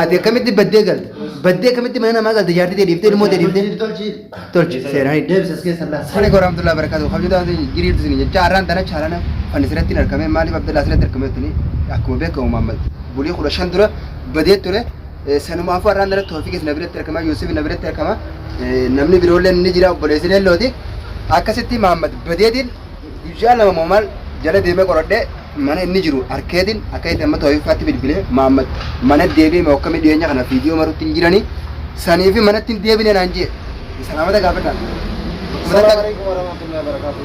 ati akkamitti baddee galte baddee akkamitti mana namaa galte jaartii ta'e dhiiftee ilmoo ta'e dhiiftee tolchi seeraan Assalamu alaikum warahmatullahi wabarakatuh kabajaa jiriirtu isin jecha arraan tana chaalana fannisirratti argame maaliif Abdullaa sirratti argame tuni akkuma beekamu Muhammad bulii 15 dura badee ture sanumaaf arraan dara toofiq is nabiratti argama Yusuf nabiratti argama namni biroollee ni jira obboleessin ellooti akkasitti Muhammad badeetiin guyyaa lama maal jala deemee qoradhee mana inni jiru arkeetiin akka itti amma toofifaatti bilbilee Muhammad mana deebi'ee moo akkamii dhiyeenya kana fiidiyoo maruutti hin jiranii sanii fi manatti hin deebine naan jee salaamata gaafadha. Assalamu alaikum warahmatullahi wabarakatuh.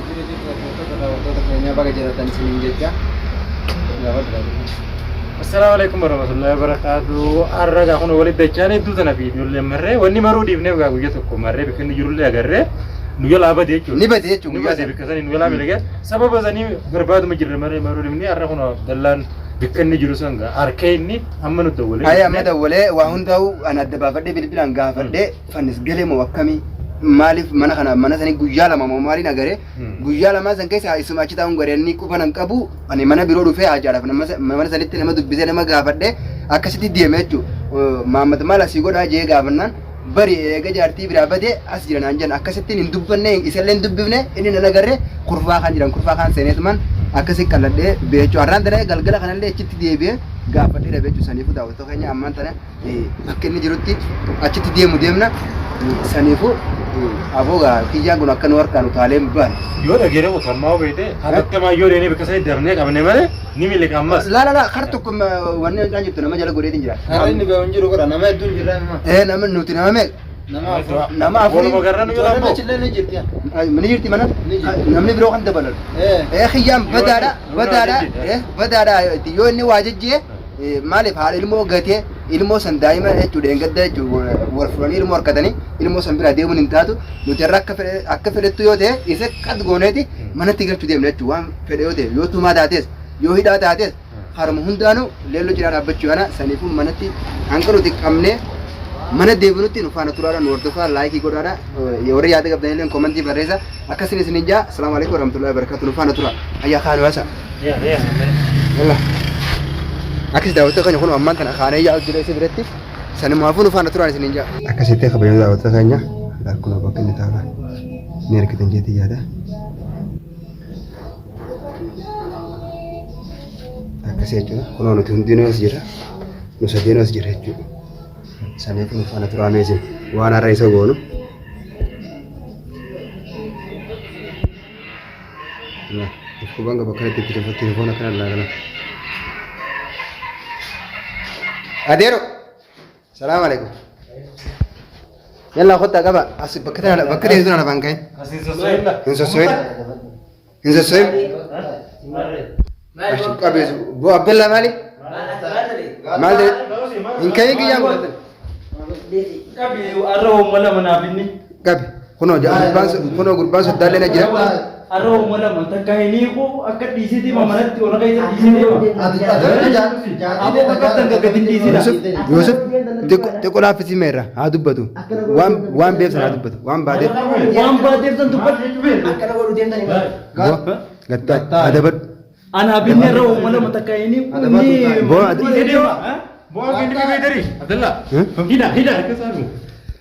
Assalamu alaikum warahmatullahi wabarakatuh. Arraga kun walid dachane dutana video le marre wani maru dibne ga guyya tokko marre bikin jirulle agarre nu yala abade jechu ni bade jechu ni bade bikasani nu yala melege sababa zani garbaadu majirre marre maru dibne arra kun dallan bikin jiru sanga arkayni amanu dawale ay amma dawale wa hundau ana dabafade bilbilan gaafade fanis gele mo wakami Malif mana kana mana sani guyyaa lama maali nagare guyyaa lama san keessa isuma achi ta'uun gareenni qufanan qabu ani mana biroo dhufee hajaadhaaf mana sanitti nama dubbisee nama gaafadhe akkasitti deeme jechu Muhammad maal asii godhaa jee gaafannaan bari eega jaartii biraa badee as jiran anjan akkasitti hin dubbanne isallee hin dubbifne inni na nagarre kurfaa kan jiran kurfaa kan seeneetuman akkasitti qalladhee beechuu har'aan daree galgala kanallee achitti deebi'ee gaafadhee dhabeechuu saniifu daawwatoo keenya ammaan tana bakka inni jirutti achitti deemu deemna saniifu aboga kijaan kun akka nu harkaan utaaleen baan yoo dhageere utalmaa beede hatattamaa yoo deene bakka sai darnee qabne male ni mile kammas la kar tokko wanne kan jirtu nama jala godheetiin jira har'a inni ba'uun jiru godha nama hedduun jira nama nama nuti nama meeq nama afuri magarran yoo lambo chillee ni jirti mani jirti mana namni biroo kan dabalatu kijaan badaadha yoo inni waa jejjee maaliif haala ilmoo gatee ilmoo san daa'ima jechuudha engadda jechuudha warfuranii ilmoo harkatanii ilmoo san bira deemuun hin taatu nuti irra akka fedhettu yoo ta'e isa qad gooneeti manatti galchuu deemna jechuudha waan fedhe yoo ta'e yoo tumaa taates yoo hidhaa taates harma hundaanuu leelloo jiraa dhaabbachuu kana saniifuu manatti hanga nuti qabnee mana deebinutti nu faana turaadha nu hordofaa laayikii godhaadha warri yaada qabdanillee komantii barreessa akkasiin isin ijaa assalaamu alaikum warahmatullahi wabarakatuh nu faana tura ayyaa kaanu waasa akkas daawwattoota keenya kun ammaan kana kaanee yaa'u jira isa biratti sanumaafuu nu faana turaan isiniin jaa akkasitti kabajamuu daawwattoota keenya akkuma bakka inni taa'aa ni argitan jeetii yaada akkasii jechuudha kunoo nuti hundinuu as jira nu sadeenuu as jira jechuudha saniifuu nu faana turaan isin waan har'a isa goonu dhukkuban gaba kanatti itti telefoona kana ilaalaa Adero. Assalamu alaikum. Yalla khutta qaba as bakka dee dura nafaan ka'e. Hinsa soyil. Ashi qabees bo Abdullah maali? Maal dee? Hin ka'e kiyyaan godhatan. qabi arroo mala manaafinni qabi kunoo gurbaan soddaallee na jira. arroo mala takka hiniiku akka dhiisiti mamanatti ona keessa dhiisiti aboo akka tanga gadi dhiisita Yusuf xiqqoo laaffisii meerra haa dubbatu waan beebsan haa dubbatu waan baateef san dubbatu akkana godhu deemtanii gattaa adabadhu ana binne arroo mala takka hiniiku ni Boa gini bebedari, adalah. Hida kesaru.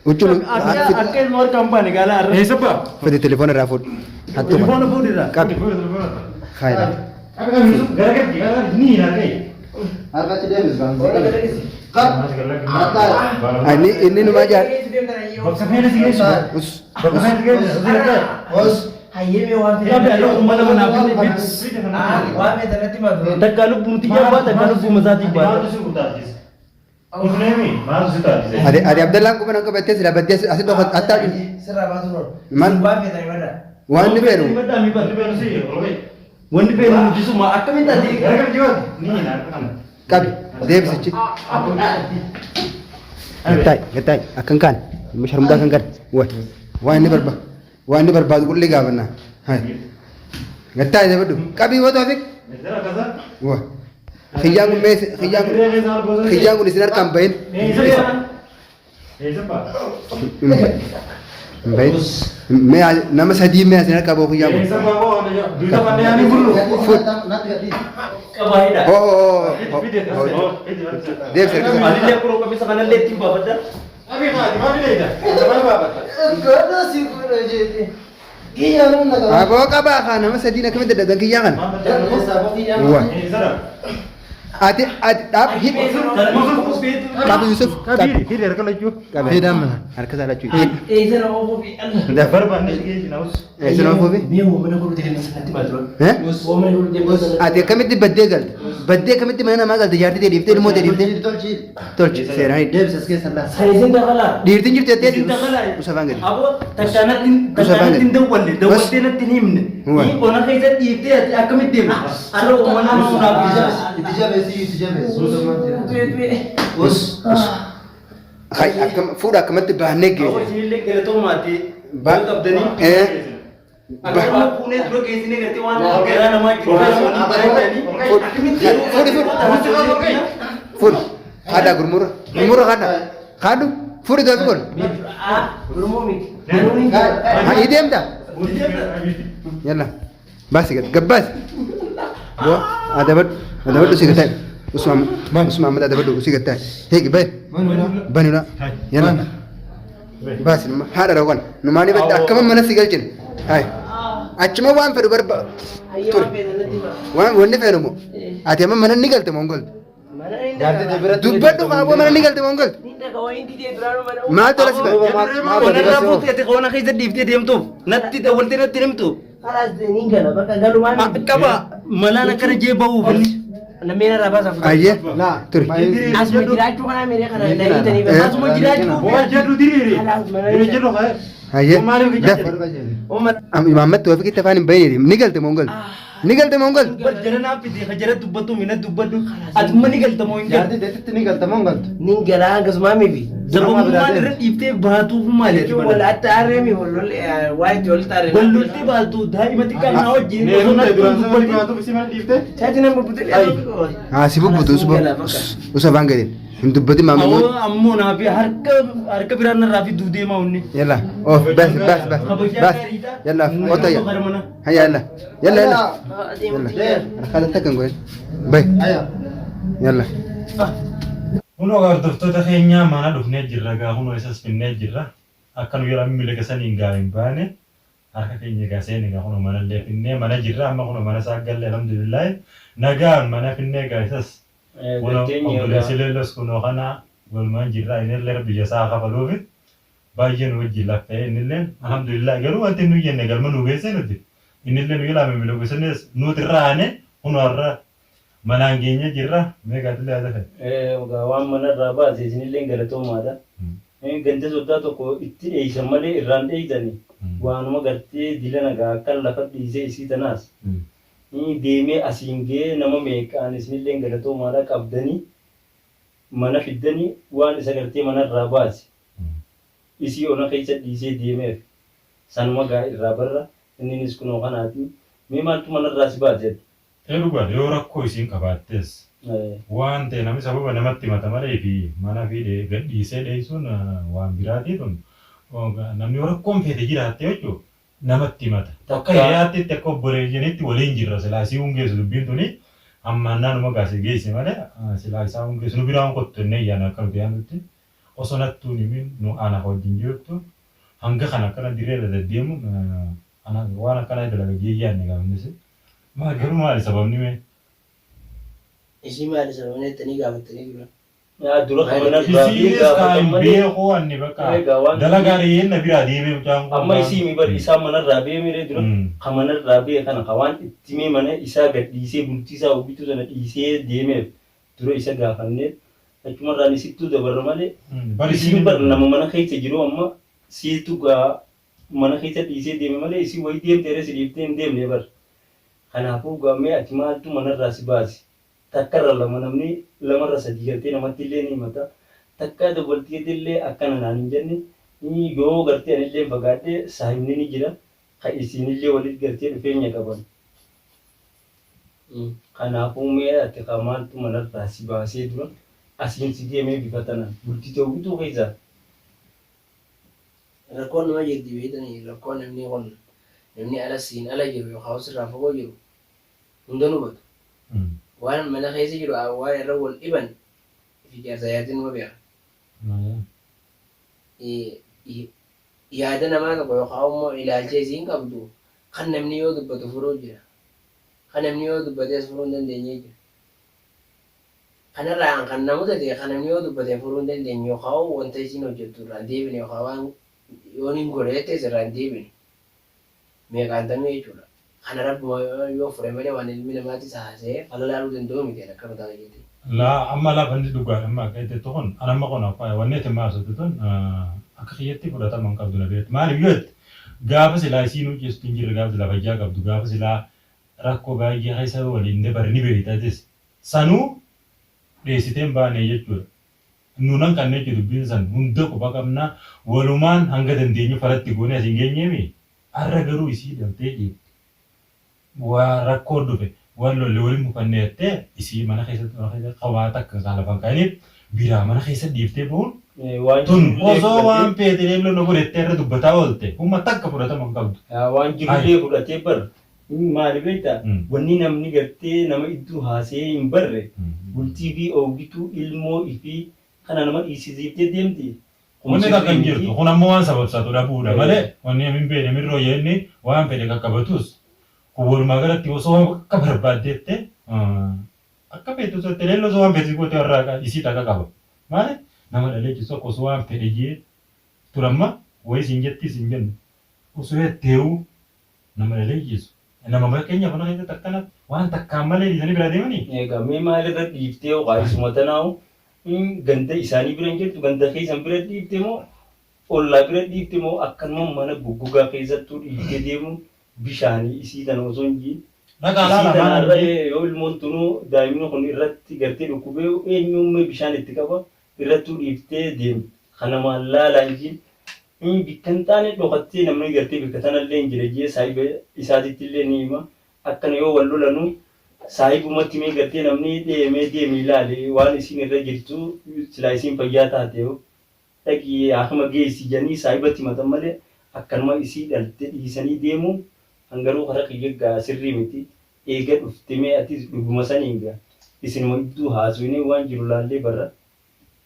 Ucul akka ilmoor kampani gala arroo Siapa? fedi telepon rafut hatu telefoon fuudhira kap khaira Apa Yusuf gara-gara ni nanti. harkatti deemis ini nu majar Baksa fere sih guys. us Baksa fere guys. hayyee waan ya be arroo mala manaafinni waan meedanatti madu takka lubbuun tiyyaa baata takka lubbuu masaatii baata ada Abdullah ko banang kabates la bates asid ko atta sirraa baatu noor Man. waan meedanii mada wan ni beru wanni beenu mujisuma akkamitti ati Gara-gara jiwat. Ni kap deb sichi gatai akan kan musharum da kan kan wan ni barba kulli gabana hai gatai de bedu kabi wo tofik wa khiyangu mes khiyangu ni sinar kambain Baik. Nama sadii me asina kabo ku yamu. Isa bawa ana duta mane ani bulu. Kabaida. Oh. Dev sir. Alile kuro kami sa kanal letti babada. Abi ma di mani leida. Sama baba. Gada sih gue aja. Iya lu nggak tahu. Abo ka ba ka nama sadii na kami da danki yakan. Dan mau sabuk iya. Wa. Isa. Ati tab hit. Kabu Yusuf. Kabiri, kiri rekala ju. Kabu hidam. Harka sala cu. Iya sana mau bi. Da Barba ne shi na us. Sino fofi? Dia mau mana kudu dengan nanti madro. Eh? Mau mana kudu dengan. Ati kamitti badde kamitti mana ma galta jarti deefte mo deefte. Tolchi serani. Saya dah kalah. Deefte jirte te. Sinta kala. Usavangani. Abo takanatin dawwalli dawwalti nimne. Huwa. Ni ona kaisa tifte akamit dem. Aro mana mo na Khai akam fuda kamatti bahne ge. Awo sinille gele to mati. Ba- Kabdani. Ba- Pune duro kesine gati wana gara nama Fud. Ada gurmur. Gurmur kada. Kadu. Fud do gol. Rumumi. Ha idem da. Yalla. Bas gat gabbas. Bo ada bad sigatai. Usman ada bad sigatai. Hegi bay. Banula. Yalla. Bas hada rawan. Numani bad akam mana sigalchin. Hai. Achuma wan feru barba. Ayo apa nanti mah. Wan wonne feru mo. Ati amma mana nigalte mongol. Mana ini? Dubbadu qabo mana nigalte mongol. Ini kawan ini dia berano mana? Maal tola siba. Ona rafuti ati kona kaisa difte dem to. Natti dawwalti natti nem to. Kalas ini enggak lah. Bakal galu mana? Kaba malana kana je bawu bani. Namanya apa sah? Aye. Turi. Asma jiraju kan Amerika kan ada ini tadi. Asma jiraju. Bo jadu diri. Ini jadu khay. Aye. Daf. Umar. Imammat to fikita fani bayni nigalte mongol. Nigalte mongol. Jara na pidi khajara dubbatu mina dubbadu. Atuma nigal tamo inga. Ninggala gas mami bi. Zabu mali red ifte bahatu mali. Cuma lah tare mi bolol white jol tare. Balluti bahatu dai mati kan nawo jin. Ne runta duran sa dubbatu bisi man difte. Saya tidak berbutul. Ah sibu butu sibu. Usa bangere. Dubbati Awo mamu. ammo na bi harka birana rafi dude ma unni. Yalla. Oh bas. Yalla. Ota ya. Hayya yalla. Yalla. Khala takan goy. Bay. Yalla. Huno gardoftoota keenya mana dhufnee jirra gaa huno isas finnee jirra. Akka nu yeroo miila gasanii hin gaa'in baane harka keenya gaseen gaa huno mana illee finnee mana jirra amma huno mana saaggalle alhamdulillah nagaan mana finnee gaa isas. Huno obboleessi leellos kunoo kana golmaan jirra inillee biyya isaa kafaluufi baay'ee nu wajjin laffee inillee alhamdulillah garuu wanti nu jenne galma nu geesse nuti inillee nu ilaame miila gasanis nuti raane huno har'a manaan keenya jirra meeqaatu laata ta'e. Waan mana irraa baase isinillee galatoomaadha. Ganda sodaa tokko itti dheeysan malee irraan dheeysani. Waanuma gartee dila nagaa akka lafa dhiisee isii tanaas. Deemee asiin ga'ee nama meeqaan isinillee galatoomaadha qabdanii mana fiddanii waan isa gartee mana irraa baase. Isii ona keessa dhiisee deemeef sanuma gaa irraa barra inninis kunoo kanaati. Mee maaltu mana irraa si baase? Dhugaadha yoo rakkoo isiin qabaattes waan ta'e namni sababa namatti himata malee fi mana fi gadhiisee dheessuun waan biraati tun namni yoo rakkoon feete jiraatte jechuun namatti himata. Akka hiriyaatti itti akka obboleeyyaniitti waliin jirra silaa isii hungeessu dubbiin tuni amma naannuma gaasee geesse malee silaa isaa hungeessu nu biraan kottu inni ayyaana akka nuti yaanutti osoo nattuun himin nu ana wajjin jirtu hanga kana akkana direera deddeemu waan akkana dalaga jeeyyaanne gaafannisi. Maal garuu maali sababni mee? Isi maali sababni ittanii gaafatanii jiran. Dura kana Isiinis kan beekuu anni bakka dalagaa dhiyeenna biraa deemee mucaan kun. amma isii mi bari isaa mana irraa bee miree dura ka mana irraa bee kana ka waan itti mee mana isaa gad dhiisee bultii isaa hubbitu sana dhiisee deemeef dura isa gaafannee achuma irraan isittuu dabarra malee isiin bar nama mana keessa jiru amma siitu gaa mana keessa dhiisee deeme malee isii wayii deemtee si dhiiftee hin deemne bar. Kanaafuu gaamee ati maaltu manarraa si baasi. Takka irra lama namni lamarra sadii galtee namatti illee ni himata. Takka dabaltee illee akkana naan hin jenne yoo gartee anillee fagaadhee saahibni ni jira. Ka isiinillee walitti gartee dhufeenya qaban. Kanaafuu mee ati ka maaltu manarraa si baasee dura asiin si deemee bifa tanaan bultii ta'uu bituu keessaa. rakkoon nama jirti beektanii rakkoon namni ala siin ala jiru yookaan sirraa fagoo jiru hunda hubatu. Waan mana keessa jiru waan irra wal dhiban fi jaarsayaatiin nama beeka. Yaada namaa tokko yookaan immoo ilaalcha isiin qabdu kan namni yoo dubbatu furuu jira. Kan namni yoo dubbatees furuu hin dandeenye jira. Kanarraa kan namoota ta'e kan namni yoo dubbate furuu hin dandeenye yookaan wanta isiin hojjettu irraa deebine yookaan waan yoon hin godheettes irraa deebine meeqaan tamee jechuudha. Kana rabbuma yoo fure malee waan ilmi namaatis haasa'ee fala laaluu danda'u miti akka mataa jettee. La amma lafa inni dhugaa amma qayyate tokkon anamma qona faaya wanni itti maasatu tun akka kiyyatti fudhatama hin qabdu na beektu. Maaliif yoo gaafa silaa isiin hojjestu hin jirre gaafa silaa fayyaa qabdu gaafa silaa rakkoo baay'ee keessa waliin dabar ni beektatis sanuu dheessiteen baanee jechuudha. Nuunan kanneen jiru dubbiin san hunda quba qabnaa walumaan hanga dandeenyu falatti goonee asiin geenyeemi har'a garuu isii damtee jiru. Waa rakkoo dhufe waan lollee waliin mukanneettee isii mana keessatti qawaa takka kan lafan kaaniif biraa mana keessa dhiiftee bu'uun tun osoo waan feetelee lola godhettee irra dubbataa oolte humna takka fudhatama hin qabdu. Waan jirullee fudhatee bar maali beektaa wanni namni gartee nama iddoo haasee hin barre bultii fi oogituu ilmoo fi kana nama dhiisisiiftee deemti. Wanni takka hin jirtu kun ammoo waan sababsaatu dhabuudha malee wanni hin beekne mirroo yenni waan fedhe qaqqabatus walumaa galatti osoo akka barbaaddeette akka feetu sottee leelloo osoo waan feetu gootee warraa isii takka qaba. Maali nama dhaleechisu akka osoo waan fedhe jee turamma wayii siin jetti siin jennu osoo etteewu nama dhaleechisu. Nama fakkeenya kana keessatti akkana waan takkaan malee dhiisanii bira deemanii. Egaa mee maalirra dhiiftee yookaan isuma tanaa'u ganda isaanii bira hin jirtu ganda keessan bira dhiiftee moo ollaa bira dhiiftee moo akkanuma mana guggugaa keessattuu dhiiftee deemuun bishaanii isii kana osoo hin jiin. Isii yoo ilmoon tunuu daa'imni kun irratti gartee dhukkubee eenyummee bishaan itti qaba irrattuu dhiiftee deemu. Kana maallaalaa hin jiin. Bikka hin taane dhokattee namni gartee bikka tanallee hin jire jee saahiba isaatitti illee ni hima. Akkana yoo wal lolanu saahibumatti mee gartee namni deemee ilaale waan isiin irra jirtu silaa isiin fayyaa taate dhaqii akkuma geessi janii saahibatti himatan malee akkanuma isii dhalte dhiisanii deemu hangaruu karaa kiyyaggaa sirrii miti eega dhufte mee atis dhuguma saniin gaa isinuma iddoo haaswinee waan jiru laallee barra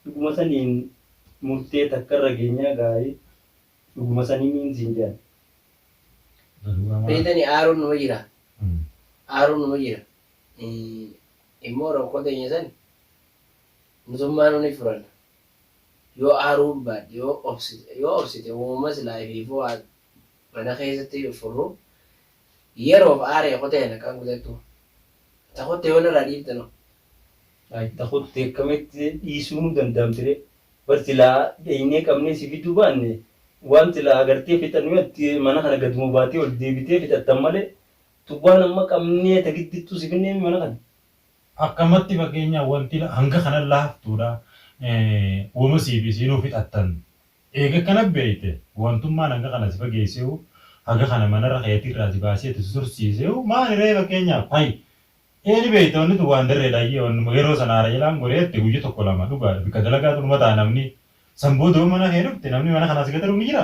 dhuguma saniin murtee takkarra geenyaa gaa'ee dhuguma sanii miinsiin jaan. Beektanii aaruun numa jira. Aaruun numa jira. Immoo rakkoo teenya san mootummaan ni furan. Yoo aaruun baadde yoo obsite uumama silaa ififoo mana keessatti furru yeroof aaree qotee naqaan guutattu. Takottee waan irraa dhiibtan. Takottee akkamitti dhiisuu nu danda'amtire barsilaa dheenyee qabnee si fiduu baanne waan silaa agartee fixannuutti mana kana gaduma baatee ol deebitee fixattan malee tubbaan amma qabnee tagiddittuu si finnee mana kana. Akkamatti fakkeenyaa wanti hanga kana laaftuudha. Uuma siinuu fixattan. Eega kana beeyte wantummaan hanga kana si fageessee hanga kana manarra keetii irraa si baasee si tursiisee maalirree fakkeenyaaf hayi. Eeni beeyte wanni tu waan darreedhaayyee wannuma yeroo sanaara jedhaan godheetti guyya tokko lama dhugaadha. Bikka dalagaa dhuma ta'a namni sanboodoo mana hee dhufte namni mana kanaas gataru ni jira.